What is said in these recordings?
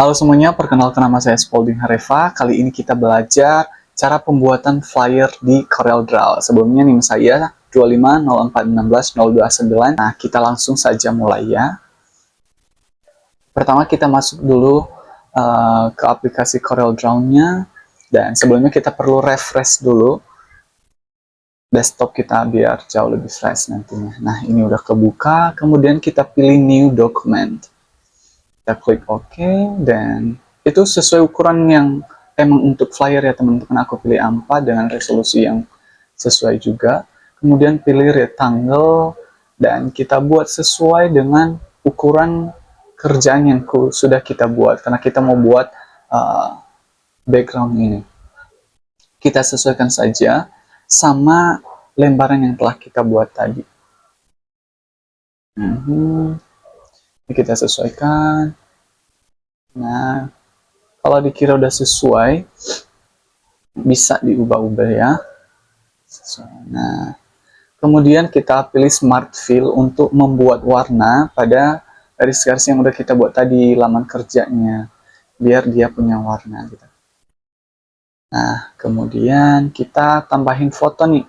Halo semuanya, perkenalkan nama saya Spalding Hareva. Kali ini kita belajar cara pembuatan flyer di CorelDRAW. Sebelumnya NIM saya 2504160229. Nah, kita langsung saja mulai ya. Pertama kita masuk dulu ke aplikasi CorelDRAW-nya. Dan sebelumnya kita perlu refresh dulu desktop kita biar jauh lebih fresh nantinya. Nah, ini udah kebuka. Kemudian kita pilih New Document. Kita klik OK, dan itu sesuai ukuran yang emang untuk flyer ya teman-teman. Aku pilih A4 dengan resolusi yang sesuai juga. Kemudian pilih rectangle, dan kita buat sesuai dengan ukuran kerjaan yang sudah kita buat, karena kita mau buat background ini. Kita sesuaikan saja sama lembaran yang telah kita buat tadi. Ini kita sesuaikan. Nah, kalau dikira udah sesuai, bisa diubah-ubah ya. Nah, kemudian kita pilih Smart Fill untuk membuat warna pada garis-garis yang udah kita buat tadi, laman kerjanya, biar dia punya warna gitu. Nah, kemudian kita tambahin foto nih.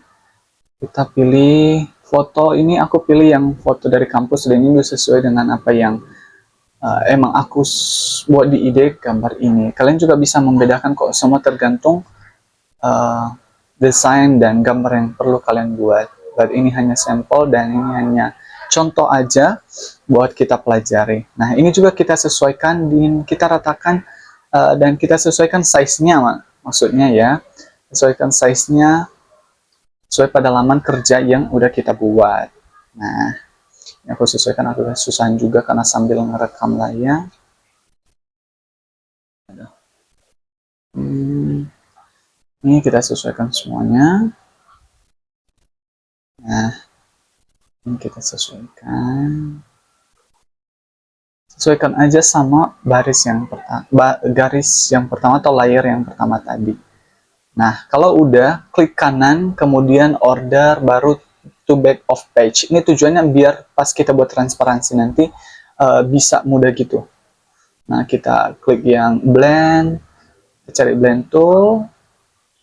Kita pilih foto, ini aku pilih yang foto dari kampus, dan ini udah sesuai dengan apa yang emang aku buat di ide gambar ini. Kalian juga bisa membedakan kok, semua tergantung desain dan gambar yang perlu kalian buat. Ini hanya sampel dan ini hanya contoh aja buat kita pelajari. Nah, ini juga kita sesuaikan, kita ratakan, dan kita sesuaikan size-nya, maksudnya ya, sesuaikan size-nya sesuai pada laman kerja yang udah kita buat. Nah, ini aku sesuaikan, aku susahan juga karena sambil ngerekam layar. Ini kita sesuaikan semuanya. Nah, ini kita sesuaikan. Sesuaikan aja sama garis yang pertama atau layer yang pertama tadi. Nah, kalau udah, klik kanan, kemudian order, baru to back of page. Ini tujuannya biar pas kita buat transparansi nanti bisa mudah gitu. Nah, kita klik yang blend, cari blend tool,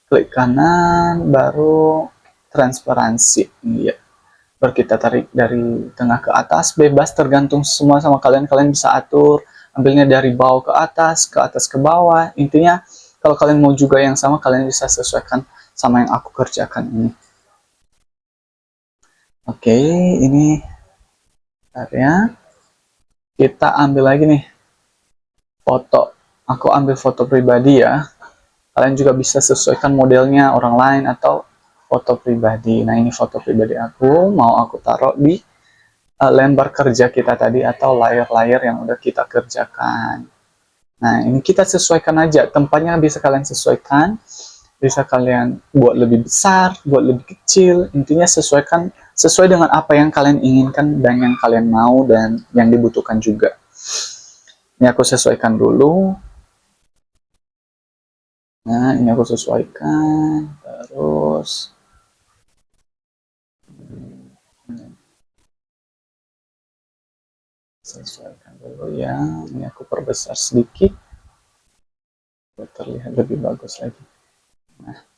klik kanan, baru transparansi. Iya. Baru kita tarik dari tengah ke atas, bebas tergantung semua sama kalian. Kalian bisa atur, ambilnya dari bawah ke atas ke bawah. Intinya, kalau kalian mau juga yang sama, kalian bisa sesuaikan sama yang aku kerjakan ini. Oke, ini ya. Kita ambil lagi nih foto. Aku ambil foto pribadi ya. Kalian juga bisa sesuaikan modelnya orang lain atau foto pribadi. Nah, ini foto pribadi aku, mau aku taruh di lembar kerja kita tadi atau layar-layar yang udah kita kerjakan. Nah, ini kita sesuaikan aja, tempatnya bisa kalian sesuaikan, bisa kalian buat lebih besar, buat lebih kecil, intinya sesuaikan sesuai dengan apa yang kalian inginkan dan yang kalian mau dan yang dibutuhkan juga. Ini aku sesuaikan dulu. Nah, ini aku sesuaikan, terus sesuaikan dulu ya. Ini aku perbesar sedikit biar terlihat lebih bagus lagi. Nah,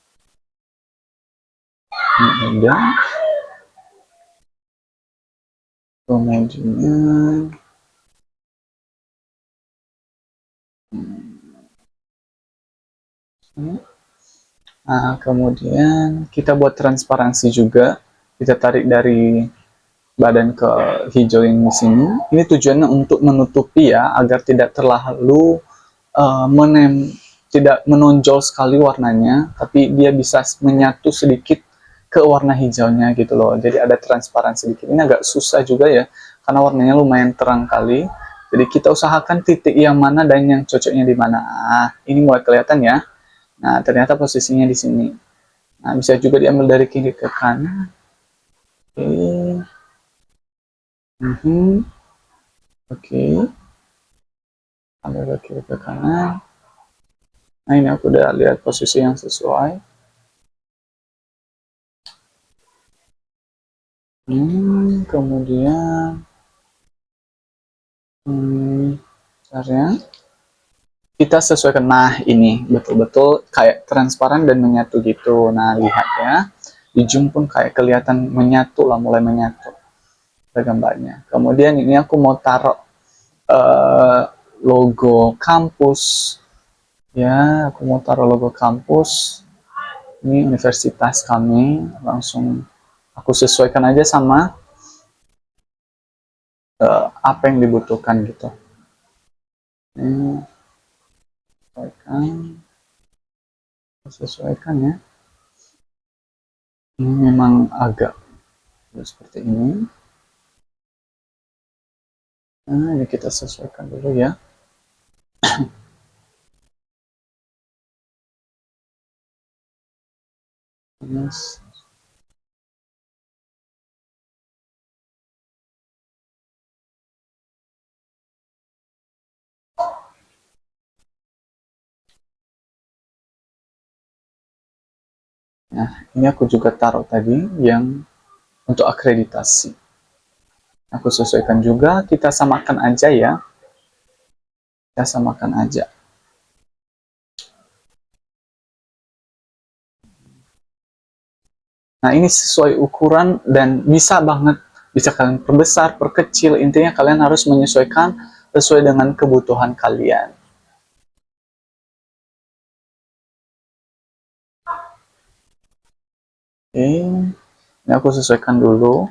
ini udah. Kemudian nah, kemudian kita buat transparansi juga. Kita tarik dari badan ke hijau yang di sini. Ini tujuannya untuk menutupi ya, agar tidak terlalu tidak menonjol sekali warnanya, tapi dia bisa menyatu sedikit ke warna hijaunya gitu loh. Jadi ada transparansi sedikit. Ini agak susah juga ya, karena warnanya lumayan terang kali. Jadi kita usahakan titik yang mana dan yang cocoknya di mana. Nah, ini mulai kelihatan ya. Nah, ternyata posisinya di sini. Nah, bisa juga diambil dari kiri ke kanan. Oke. Oke. Ambil dari kiri ke kanan. Nah, ini aku udah lihat posisi yang sesuai. Kemudian bentar ya. kita sesuaikan. Nah, ini betul-betul kayak transparan dan menyatu gitu. Nah, lihat ya, di zoom pun kayak kelihatan menyatu lah, mulai menyatu gambarnya. Kemudian ini aku mau taruh logo kampus ya, aku mau taruh logo kampus. Ini universitas kami, langsung aku sesuaikan aja sama apa yang dibutuhkan gitu. Ini sesuaikan ya. Ini memang agak seperti ini. Nah, ini kita sesuaikan dulu ya. Yes. Nah, ini aku juga taruh tadi yang untuk akreditasi. Aku sesuaikan juga, kita samakan aja ya. Kita samakan aja. Nah, ini sesuai ukuran dan bisa banget, bisa kalian perbesar, perkecil, intinya kalian harus menyesuaikan sesuai dengan kebutuhan kalian. Oke, ini aku sesuaikan dulu.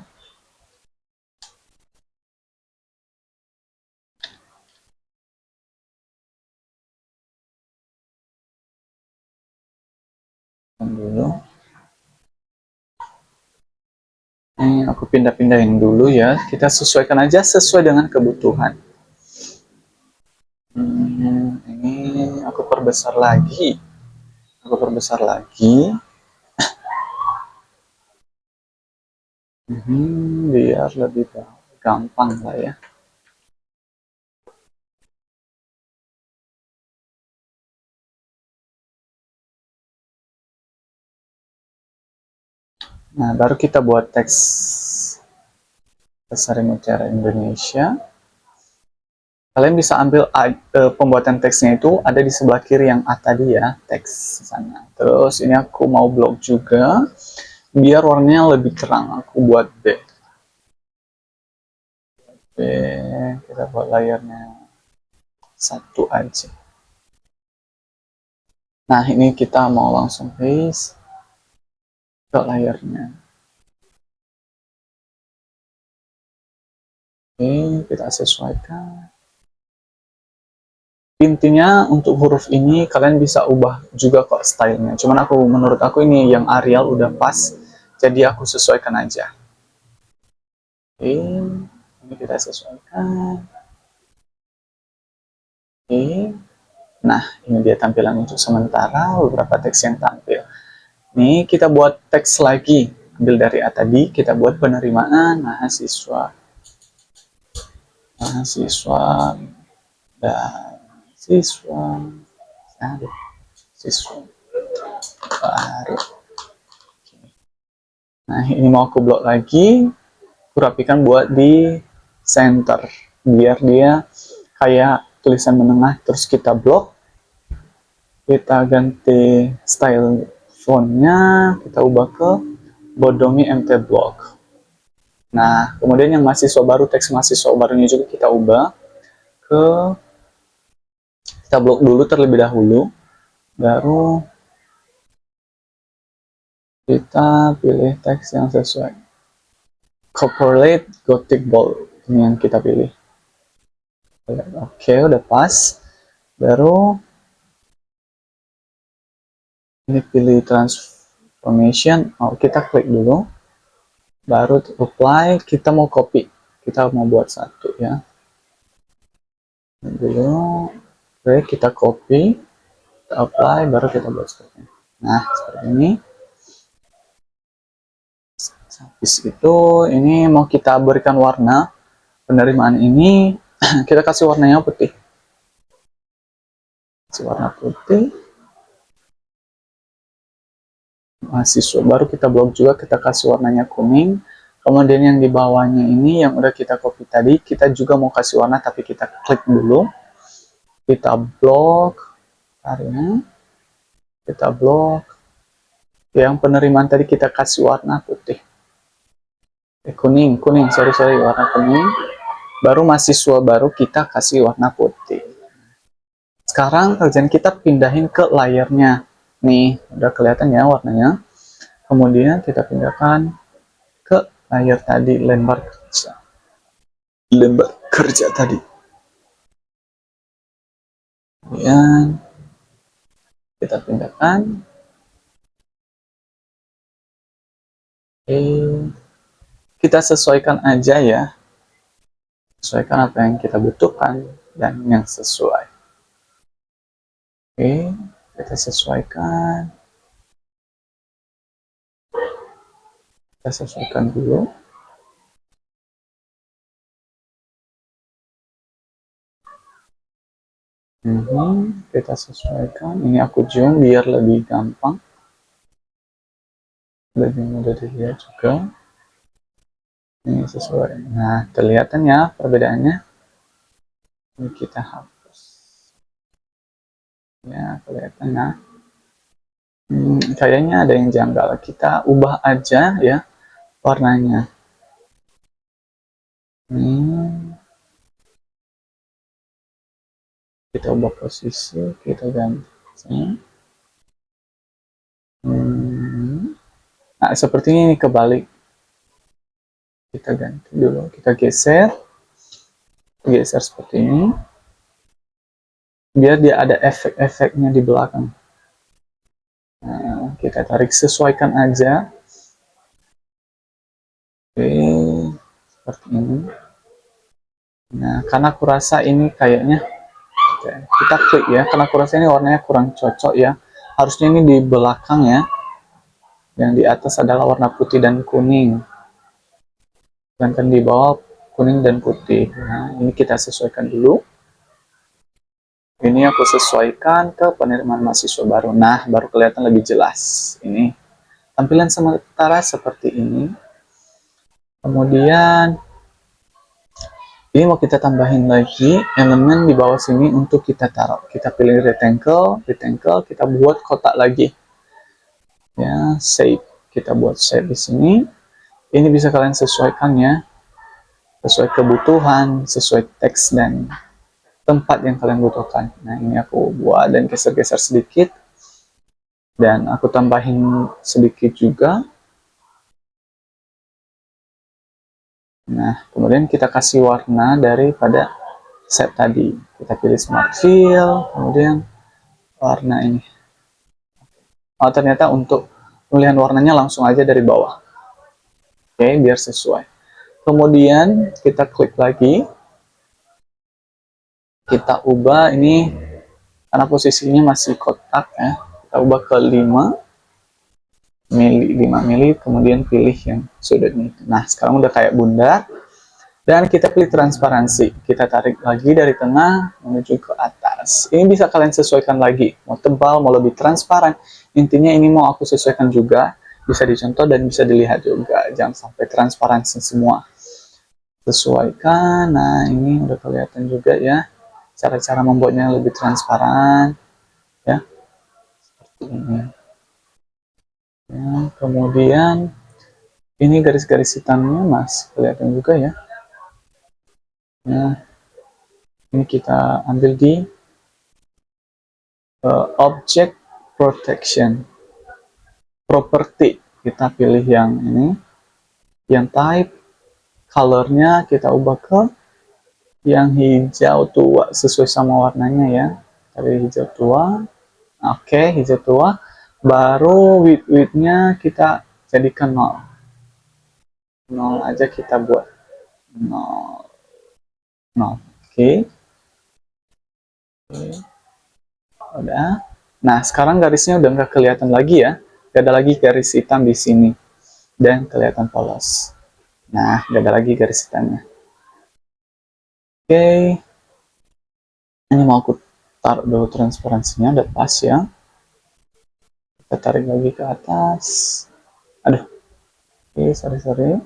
Dulu. Ini aku pindah-pindahin dulu ya. Kita sesuaikan aja sesuai dengan kebutuhan. Ini aku perbesar lagi. Aku perbesar lagi. Biar lebih gampang lah ya. Nah, baru kita buat teks Pesari Mutiara Indonesia. Kalian bisa ambil pembuatan teksnya itu ada di sebelah kiri yang A tadi ya, teks sana. Terus ini aku mau blok juga, biar warnanya lebih terang. Aku buat B. B, kita buat layarnya 1 aja. Nah, ini kita mau langsung paste ke layarnya. Oke, kita sesuaikan. Intinya untuk huruf ini kalian bisa ubah juga kok stylenya. Cuman menurut aku ini yang Arial udah pas, jadi aku sesuaikan aja. Oke, ini kita sesuaikan. Oke, nah ini dia tampilan untuk sementara, beberapa teks yang tampil. Nih kita buat teks lagi, ambil dari A tadi, kita buat penerimaan mahasiswa dan siswa baru. Nah, ini mau aku blok lagi, aku rapikan buat di center, biar dia kayak tulisan menengah, terus kita blok, kita ganti style fontnya, kita ubah ke Bodomi MT Block. Nah, kemudian yang mahasiswa baru, teks mahasiswa barunya juga kita ubah ke, kita blok dulu terlebih dahulu, baru kita pilih teks yang sesuai. Corporate Gothic Bold, ini yang kita pilih. Oke, udah pas. Baru ini pilih transformation, kita klik dulu. Baru apply, kita mau copy. Kita mau buat satu ya. Dulu, oke, kita copy, kita apply, baru kita buat seperti ini. Nah, seperti ini. Habis itu, ini mau kita berikan warna penerimaan ini, kita kasih warnanya putih. Kasih warna putih. Mahasiswa baru kita blok juga, kita kasih warnanya kuning. Kemudian yang di bawahnya ini yang udah kita copy tadi, kita juga mau kasih warna, tapi kita klik dulu. kita blok area, kita blok. Yang penerimaan tadi kita kasih warna putih, kuning, sorry, warna kuning. Baru mahasiswa baru kita kasih warna putih. Sekarang kerjaan kita pindahin ke layarnya. Nih, udah kelihatan ya warnanya. Kemudian kita pindahkan ke layar tadi, lembar kerja tadi. Kemudian kita pindahkan. Oke, kita sesuaikan aja ya, sesuaikan apa yang kita butuhkan dan yang sesuai. Oke, kita sesuaikan, dulu. Kita sesuaikan, ini aku zoom biar lebih gampang, lebih mudah dilihat juga. Ini sesuai. Nah, kelihatan ya perbedaannya. Ini kita hapus. Ya, kelihatan ya. Kayaknya ada yang janggal. Kita ubah aja ya warnanya. Kita ubah posisi, kita ganti. Nah, seperti ini kebalik. Kita ganti dulu, kita geser seperti ini. Biar dia ada efek-efeknya di belakang. Nah, kita tarik, sesuaikan aja. Oke, seperti ini. Nah, karena aku rasa ini kayaknya, kita klik ya, karena aku rasa ini warnanya kurang cocok ya. Harusnya ini di belakang ya. Yang di atas adalah warna putih dan kuning. Sedangkan di bawah kuning dan putih. Nah, ini kita sesuaikan dulu. Ini aku sesuaikan ke penerimaan mahasiswa baru. Nah, baru kelihatan lebih jelas. Ini tampilan sementara seperti ini. Kemudian ini mau kita tambahin lagi elemen di bawah sini untuk kita taruh. Kita pilih rectangle, kita buat kotak lagi. Ya, shape. Kita buat shape di sini. Ini bisa kalian sesuaikan ya. Sesuai kebutuhan, sesuai teks dan tempat yang kalian butuhkan. Nah, ini aku buat dan geser-geser sedikit. Dan aku tambahin sedikit juga. Nah, kemudian kita kasih warna daripada set tadi. Kita pilih Smart Fill, kemudian warna ini. Oh, ternyata untuk pemilihan warnanya langsung aja dari bawah. Oke, biar sesuai. Kemudian kita klik lagi. Kita ubah ini, karena posisinya masih kotak ya. Kita ubah ke 5 mili, kemudian pilih yang sudut ini. Nah, sekarang udah kayak bundar. Dan kita pilih transparansi. Kita tarik lagi dari tengah menuju ke atas. Ini bisa kalian sesuaikan lagi. Mau tebal, mau lebih transparan. Intinya ini mau aku sesuaikan juga. Bisa dicontoh dan bisa dilihat juga. Jangan sampai transparansi semua. Sesuaikan. Nah, ini udah kelihatan juga ya. Cara-cara membuatnya lebih transparan. Ya. Seperti ini. Ya, kemudian ini garis-garis hitamnya mas kelihatan juga ya. Nah, ini kita ambil di object protection property. Kita pilih yang ini, yang type, colornya kita ubah ke yang hijau tua sesuai sama warnanya ya. Dari hijau tua. Oke, hijau tua. Baru width-nya kita jadikan 0. 0 aja kita buat. 0. Oke. Udah. Nah, sekarang garisnya udah nggak kelihatan lagi ya. Gak ada lagi garis hitam di sini. Dan kelihatan polos. Nah, gak ada lagi garis hitamnya. Oke. Ini mau aku taruh dulu transparansinya, udah pas ya. Kita tarik lagi ke atas. Aduh. Oke, sorry.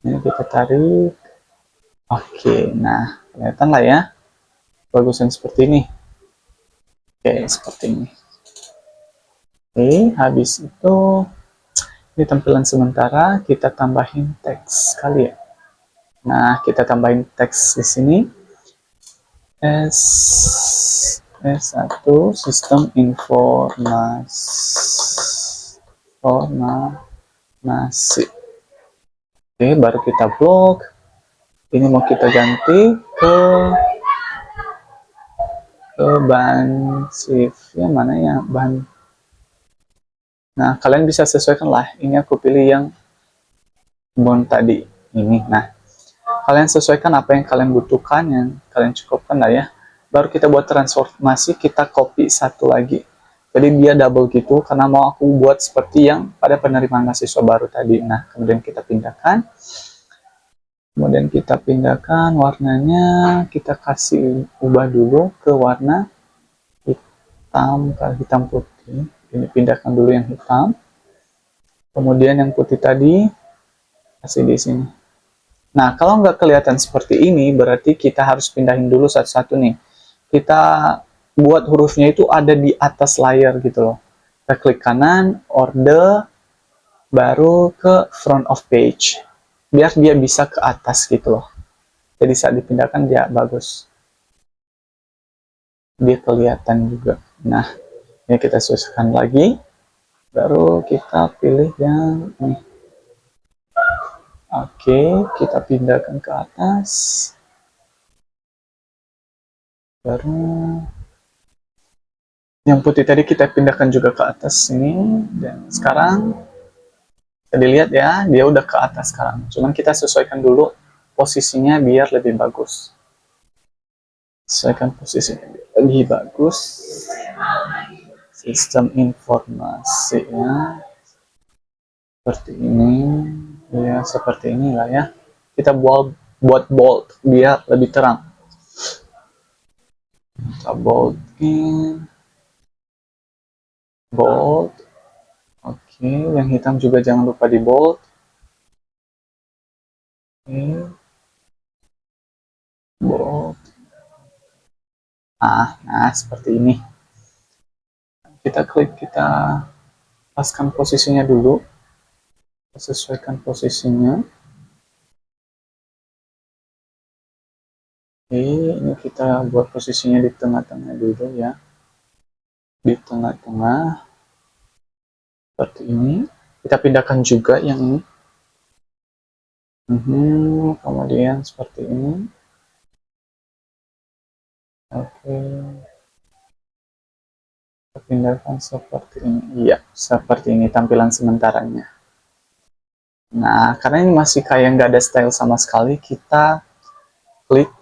Ini kita tarik. Oke, nah kelihatan lah ya. bagusan seperti ini. Oke, seperti ini. Oke, habis itu ini tampilan sementara, kita tambahin teks kali ya. Nah, kita tambahin teks di sini. S1 sistem informasi. Oke, baru kita blok. Ini mau kita ganti ke bahan shift ya, mana ya bahan. Nah, kalian bisa sesuaikan lah. Ini aku pilih yang bond tadi ini. Nah, kalian sesuaikan apa yang kalian butuhkan, yang kalian cukupkan lah ya. Baru kita buat transformasi, kita copy satu lagi. Jadi dia double gitu, karena mau aku buat seperti yang pada penerimaan mahasiswa baru tadi. Nah, kemudian kita pindahkan. Kemudian kita pindahkan warnanya, kita kasih ubah dulu ke warna hitam, ke hitam putih. Ini pindahkan dulu yang hitam. Kemudian yang putih tadi, kasih di sini. Nah, kalau nggak kelihatan seperti ini, berarti kita harus pindahin dulu satu-satu nih. Kita buat hurufnya itu ada di atas layar gitu loh. Kita klik kanan, order, baru ke front of page. Biar dia bisa ke atas gitu loh. Jadi saat dipindahkan dia bagus. Dia kelihatan juga. Nah, ini kita sesuaikan lagi. Baru kita pilih yang ini. Oke, kita pindahkan ke atas. Baru yang putih tadi kita pindahkan juga ke atas sini. Dan sekarang bisa dilihat ya, dia udah ke atas sekarang. Cuman kita sesuaikan dulu posisinya biar lebih bagus. Sesuaikan posisinya biar lebih bagus. Sistem informasinya seperti ini. Ya, seperti inilah ya. Kita buat bold biar lebih terang. Kita bold in. Bold. Oke, yang hitam juga jangan lupa di bold. Oke. Bold. Nah, seperti ini. Kita klik, kita paskan posisinya dulu. Sesuaikan posisinya. Oke, ini kita buat posisinya di tengah-tengah dulu ya. Di tengah-tengah. Seperti ini. Kita pindahkan juga yang ini. Kemudian seperti ini. Oke. Kita pindahkan seperti ini. Iya, seperti ini tampilan sementaranya. Nah, karena ini masih kayak nggak ada style sama sekali, kita klik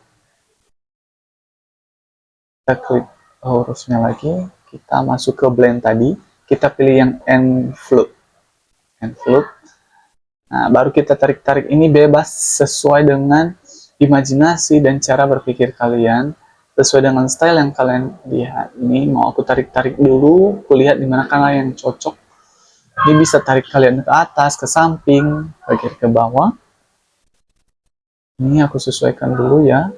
hurufnya lagi, kita masuk ke blend tadi, kita pilih yang envelope. Nah, baru kita tarik-tarik, ini bebas sesuai dengan imajinasi dan cara berpikir kalian, sesuai dengan style yang kalian lihat. Ini mau aku tarik-tarik dulu, aku lihat di mana yang cocok. Ini bisa tarik kalian ke atas, ke samping, ke kiri, ke bawah. Ini aku sesuaikan dulu ya.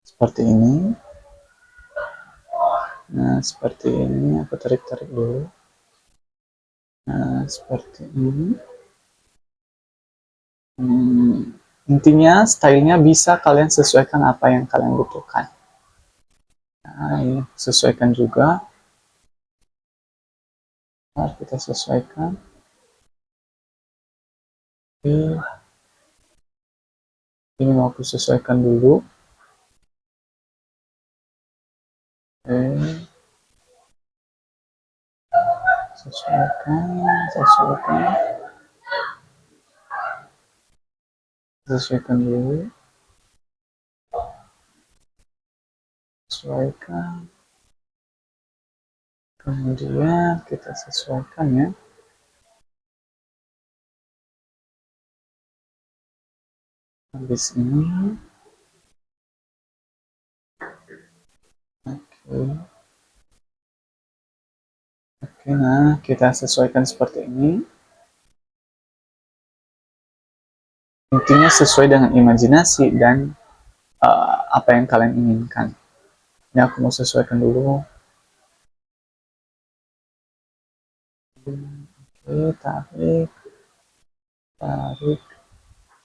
Seperti ini. Nah, seperti ini. Aku tarik-tarik dulu. Nah, seperti ini. Intinya, stylenya bisa kalian sesuaikan apa yang kalian butuhkan. Nah, ini sesuaikan juga. Nah, kita sesuaikan. Oke. Ini mau aku sesuaikan dulu. Oke. Sesuaikan dulu. Sesuaikan. Kemudian kita sesuaikan ya. Habis ini. Oke, nah kita sesuaikan seperti ini. Intinya sesuai dengan imajinasi dan apa yang kalian inginkan. Ini aku mau sesuaikan dulu. Oke, tarik, tarik,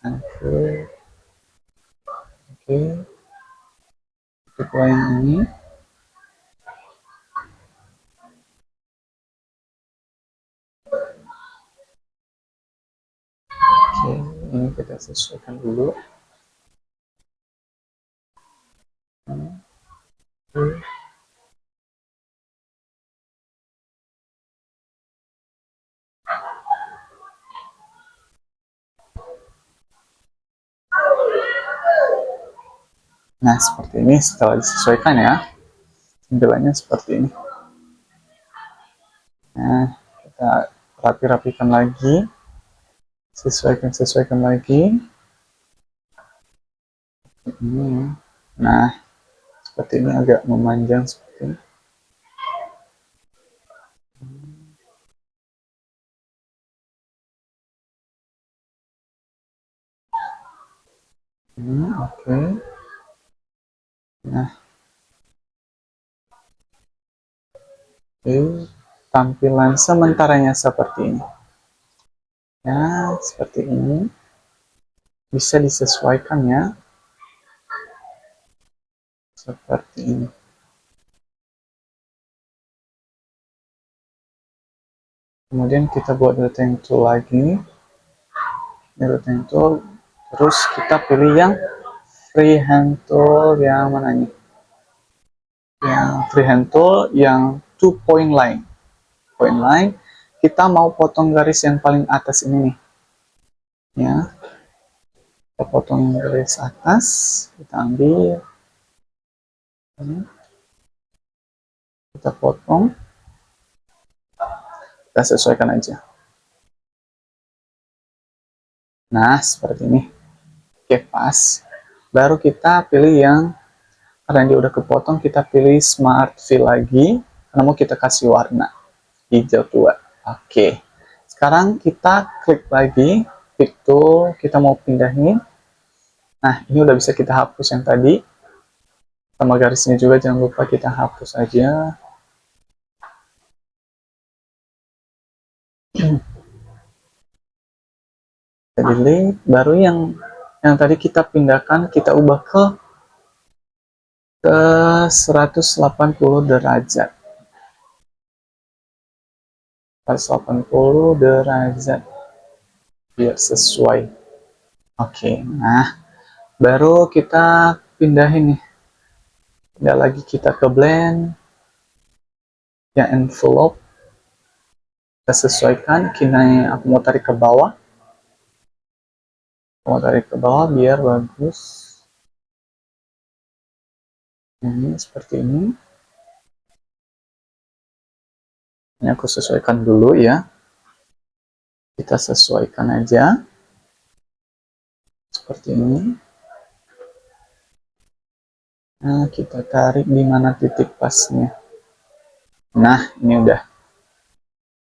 angkat. Oke, tipe yang ini. Oke, ini kita sesuaikan dulu. Oke. Nah, seperti ini setelah disesuaikan ya. Tampilannya seperti ini. Nah, kita rapi-rapikan lagi. Sesuaikan lagi. Ini. Nah, seperti ini agak memanjang seperti ini. Oke. Nah, tampilan sementaranya seperti ini. Ya, seperti ini. Bisa disesuaikan ya. Seperti ini. Kemudian kita buat routing tool lagi. Ini routing tool. Terus kita pilih yang freehand tool yang mana nih? Yang freehand tool yang 2 point line. Point line. Kita mau potong garis yang paling atas ini nih. Ya. Kita potong garis atas. Kita ambil. Ini. Kita potong. Kita sesuaikan aja. Nah, seperti ini. Oke, pas. Baru kita pilih yang, karena dia udah kepotong, kita pilih Smart Fill lagi. Karena mau kita kasih warna hijau tua. Oke. Sekarang kita klik lagi. Pick tool, kita mau pindahin. Nah, ini udah bisa kita hapus yang tadi. Sama garisnya juga jangan lupa kita hapus aja. Kita delete. Baru yang tadi kita pindahkan, kita ubah ke 180 derajat. 180 derajat biar sesuai. Oke, nah baru kita pindahin nih. Pindah lagi kita ke blend, yang envelope kita sesuaikan. Kini aku mau tarik ke bawah. Mau tarik ke bawah biar bagus. Ini seperti ini. Ini aku sesuaikan dulu ya. Kita sesuaikan aja. Seperti ini. Nah, kita tarik di mana titik pasnya. Nah, ini udah.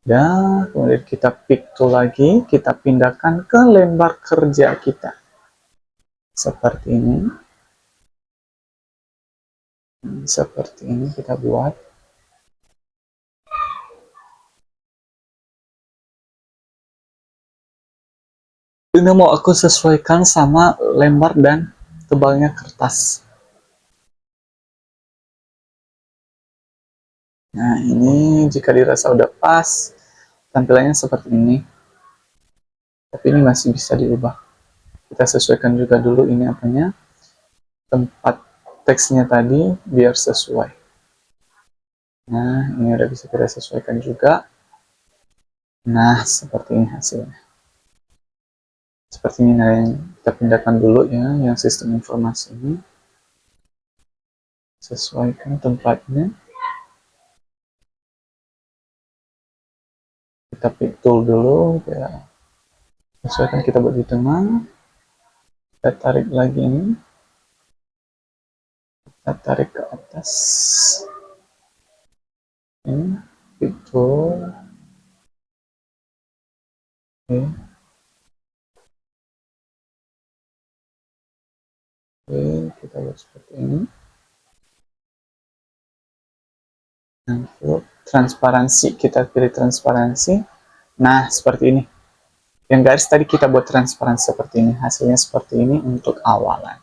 Dan kemudian kita pick tool lagi. Kita pindahkan ke lembar kerja kita. Seperti ini. Seperti ini kita buat. Ini mau aku sesuaikan sama lembar dan tebalnya kertas. Nah, ini jika dirasa udah pas, tampilannya seperti ini. Tapi ini masih bisa diubah. Kita sesuaikan juga dulu ini apanya. Tempat teksnya tadi biar sesuai. Nah, ini udah bisa kita sesuaikan juga. Nah, seperti ini hasilnya. Seperti ini, nah, yang kita pindahkan dulu ya, yang sistem informasi ini. Sesuaikan tempatnya. Kita pick tool dulu ya. Sesuaikan, kita buat di tengah. Kita tarik lagi ini. Kita tarik ke atas. Ini pick tool. Oke. Oke, kita Untuk transparansi, kita pilih transparansi. Nah, seperti ini. Yang garis tadi kita buat transparansi seperti ini. Hasilnya seperti ini untuk awalan.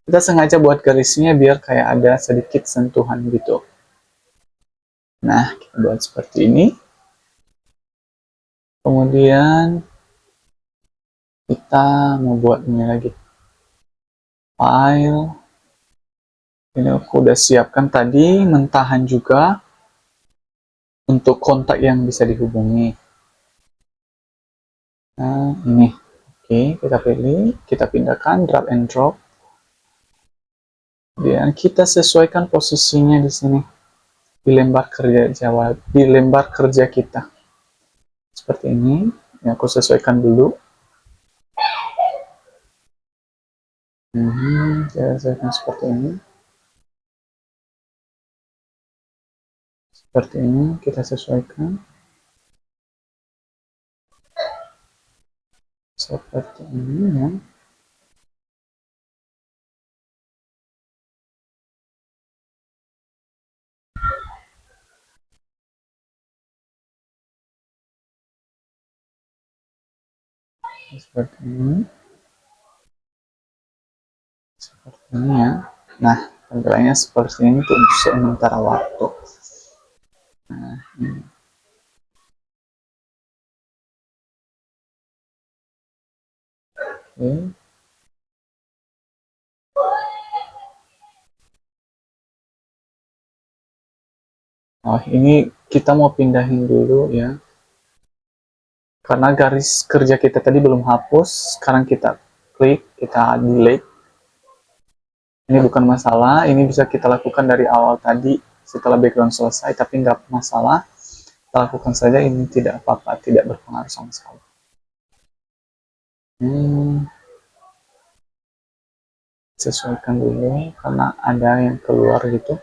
Kita sengaja buat garisnya biar kayak ada sedikit sentuhan gitu. Nah, kita buat seperti ini. Kemudian kita mau buat ini lagi. File. Ini aku udah siapkan tadi, mentahan juga untuk kontak yang bisa dihubungi. Nah, ini. Oke, kita pilih, kita pindahkan, drag and drop. Dan kita sesuaikan posisinya di sini. Di lembar kerja Jawa, di lembar kerja kita. Seperti ini. Yang aku sesuaikan dulu. Saya sesuaikan seperti ini. Seperti ini, kita sesuaikan. Seperti ini ya. Seperti ini. Seperti ini ya. Nah, tampilannya seperti ini untuk sementara waktu. Nah, ini. Oke. Oh, ini kita mau pindahin dulu ya. Karena garis kerja kita tadi belum hapus, sekarang kita klik, kita delete. Ini bukan masalah, ini bisa kita lakukan dari awal tadi setelah background selesai, tapi nggak masalah. Kita lakukan saja, ini tidak apa-apa, tidak berpengaruh sama sekali. Sesuaikan dulu, karena ada yang keluar gitu.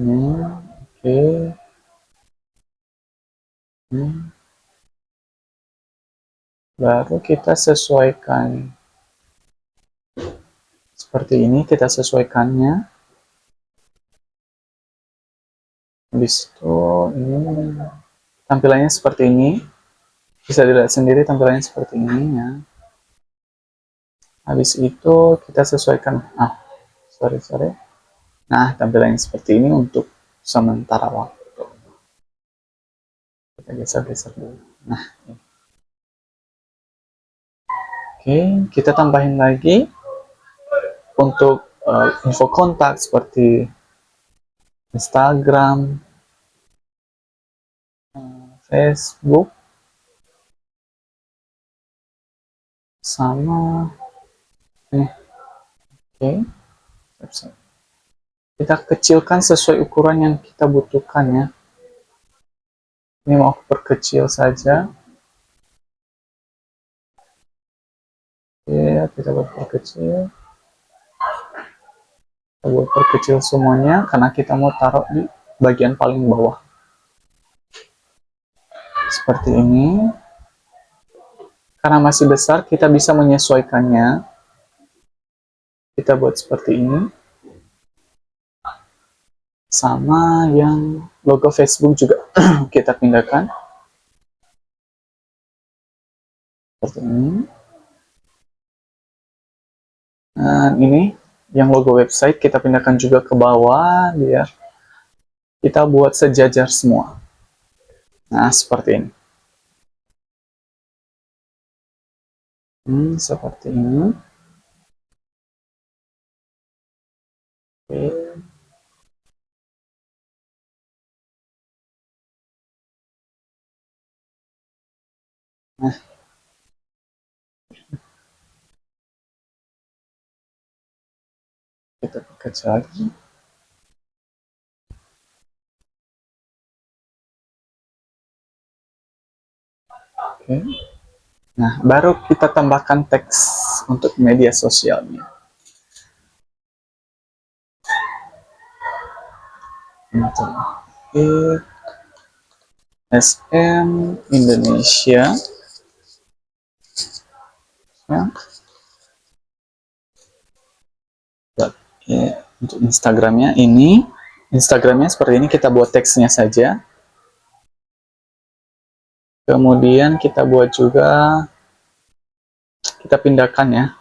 Oke. Baru kita sesuaikan. Seperti ini, kita sesuaikannya. Habis itu, ini tampilannya seperti ini. Bisa dilihat sendiri tampilannya seperti ini ya. Habis itu kita sesuaikan. Sorry. Nah, tampilannya seperti ini untuk sementara waktu. Kita geser-geser dulu. Nah, oke, kita tambahin lagi untuk info kontak seperti Instagram, Facebook, sama ini. Oke, kita kecilkan sesuai ukuran yang kita butuhkan ya. Ini mau aku perkecil saja. Oke, kita buat perkecil. Kita buat perkecil semuanya karena kita mau taruh di bagian paling bawah. Seperti ini. Karena masih besar, kita bisa menyesuaikannya. Kita buat seperti ini. Sama yang logo Facebook juga kita pindahkan. Seperti ini. Dan ini yang logo website kita pindahkan juga ke bawah biar kita buat sejajar semua. Nah, seperti ini. Seperti ini. Oke. Nah, kita kecil lagi. Oke. Nah, baru kita tambahkan teks untuk media sosialnya. Oke. SM Indonesia. Ya. Untuk Instagramnya ini Instagramnya seperti ini, kita buat teksnya saja. Kemudian kita buat juga, kita pindahkan ya,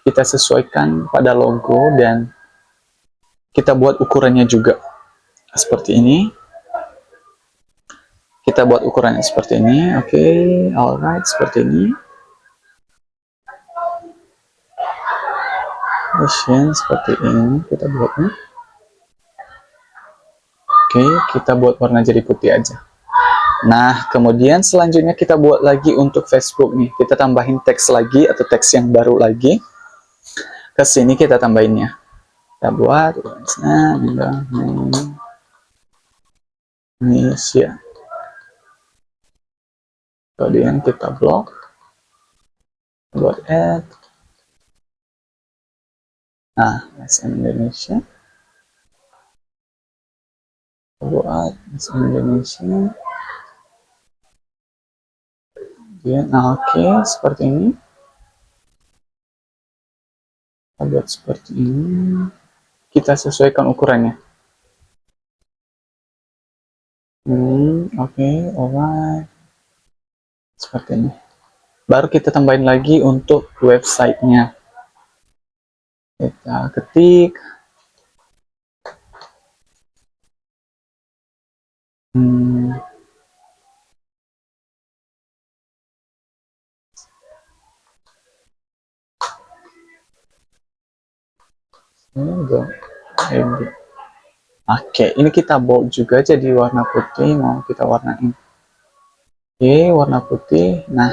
kita sesuaikan pada logo dan kita buat ukurannya juga seperti ini. Kita buat ukurannya seperti ini. Oke, alright, seperti ini. Seperti ini kita buatnya. Oke, kita buat warna jadi putih aja. Nah, kemudian selanjutnya kita buat lagi untuk Facebook nih. Kita tambahin teks lagi atau teks yang baru lagi. Ke sini kita tambahinnya. Kita buat Indonesia. Kemudian kita blok. Buat add. Nah, Indonesia. Buat Indonesia. Nah, oke, seperti ini. Kita buat seperti ini. Kita sesuaikan ukurannya. Oke, alright. Seperti ini. Baru kita tambahin lagi untuk websitenya. Kita ketik. Oke, ini kita bold juga jadi warna putih. Mau kita warnain. Oke, warna putih. Nah,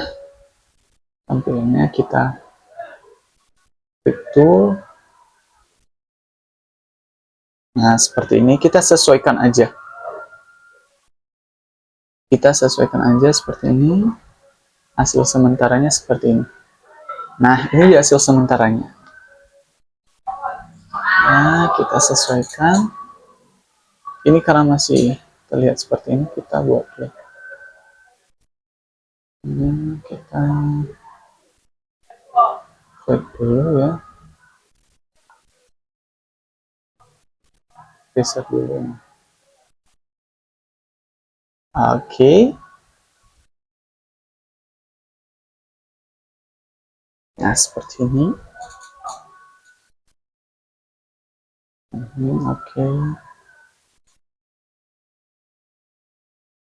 tampilannya kita klik tool. Nah, seperti ini kita sesuaikan aja. Kita sesuaikan aja seperti ini. Hasil sementaranya seperti ini. Nah, ini hasil sementaranya. Nah, kita sesuaikan. Ini karena masih terlihat seperti ini, kita buat ya. Ini kita klik dulu ya. Reset dulu. Oke. Nah, seperti ini. Oke.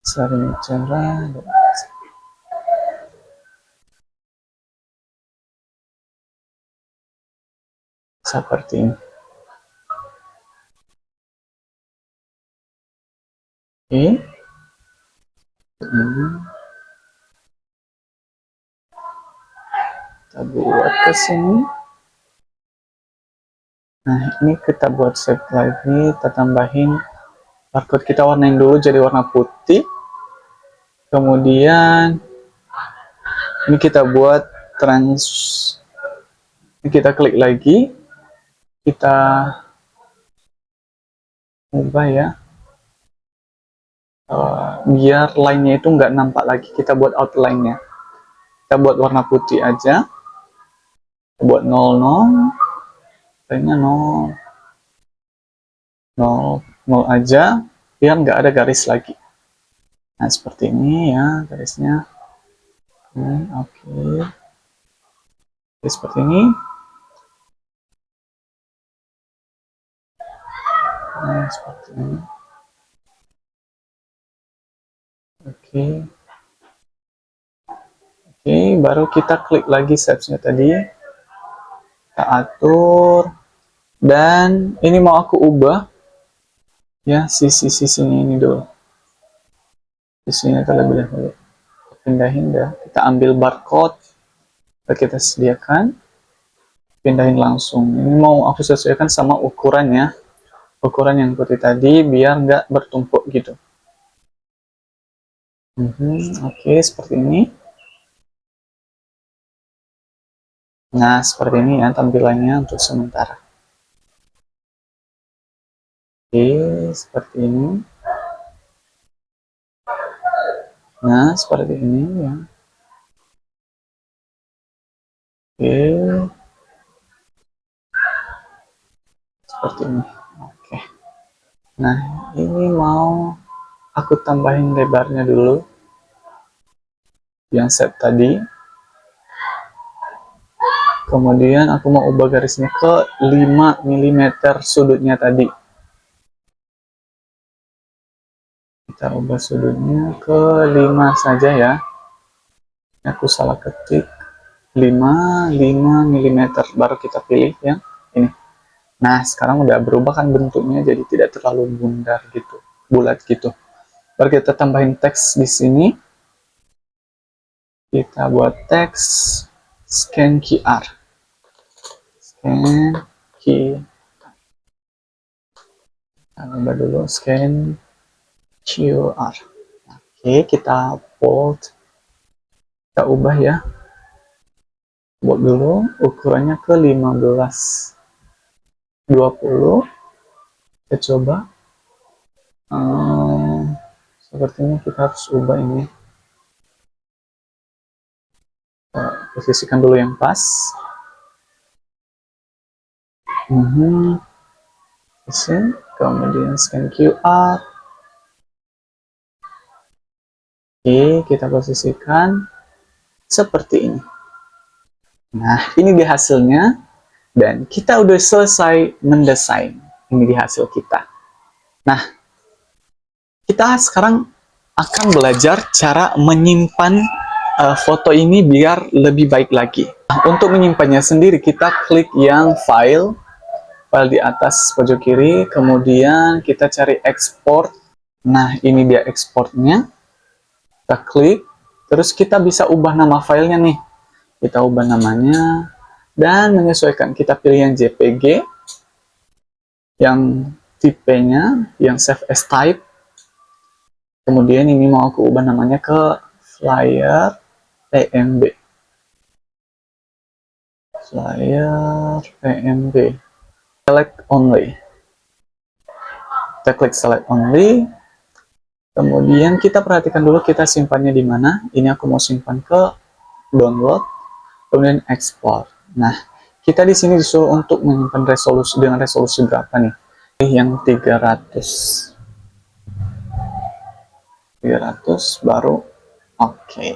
Sering cara seperti ini. Oke. Kita buat ke sini. Nah, ini kita buat save lagi, kita tambahin barcode, kita warnain dulu jadi warna putih. Kemudian ini kita buat ini kita klik lagi, kita ubah ya, biar line-nya itu nggak nampak lagi. Kita buat outline-nya, kita buat warna putih aja, kita buat 00, kayaknya 0 aja, biar nggak ada garis lagi. Nah, seperti ini ya garisnya. Oke. Seperti ini. Nah, seperti ini. Oke. Oke, baru kita klik lagi shapes-nya tadi. Kita atur. Dan ini mau aku ubah. Ya, sisi-sisinya ini dulu. Sisinya terlebih dahulu. Pindahin dah. Kita ambil barcode. Kita sediakan. Pindahin langsung. Ini mau aku sesuaikan sama ukurannya. Ukuran yang putih tadi biar nggak bertumpuk gitu. Oke, seperti ini. Nah, seperti ini ya tampilannya untuk sementara. Oke, seperti ini. Nah, seperti ini ya. Oke. Seperti ini. Oke. Nah, ini mau aku tambahin lebarnya dulu yang set tadi. Kemudian aku mau ubah garisnya ke 5 mm sudutnya tadi. Kita ubah sudutnya ke 5 saja ya. Aku salah ketik 5 mm, baru kita pilih yang ini. Nah, sekarang udah berubah kan bentuknya jadi tidak terlalu bundar gitu, bulat gitu. Baru kita tambahin teks di sini. Kita buat teks scan QR. Scan QR. Kita ubah dulu scan QR. Oke, kita bold. Kita ubah ya. Bold dulu, ukurannya ke 15. 20. Kita coba. Sepertinya kita harus ubah ini. Posisikan dulu yang pas. Kemudian scan QR. Oke, kita posisikan seperti ini. Nah, ini dia hasilnya. Dan kita udah selesai mendesain. Ini dia hasil kita. Nah, kita sekarang akan belajar cara menyimpan foto ini biar lebih baik lagi. Nah, untuk menyimpannya sendiri, kita klik yang file di atas pojok kiri, kemudian kita cari export. Nah, ini dia exportnya. Kita klik, terus kita bisa ubah nama filenya nih. Kita ubah namanya, dan menyesuaikan. Kita pilih yang JPG, yang tipenya, yang save as type. Kemudian ini mau aku ubah namanya ke flyer PNG. Flyer PNG. Select only. Kita klik select only. Kemudian kita perhatikan dulu kita simpannya di mana. Ini aku mau simpan ke download, kemudian export. Nah, kita di sini disuruh untuk menyimpan resolusi dengan resolusi berapa nih? Yang 300. 300 baru oke.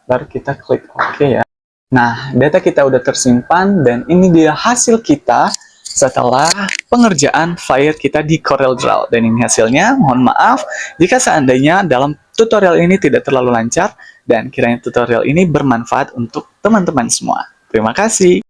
Baru kita klik oke ya. Nah, data kita udah tersimpan dan ini dia hasil kita setelah pengerjaan flyer kita di CorelDRAW. Dan ini hasilnya, mohon maaf jika seandainya dalam tutorial ini tidak terlalu lancar dan kiranya tutorial ini bermanfaat untuk teman-teman semua. Terima kasih.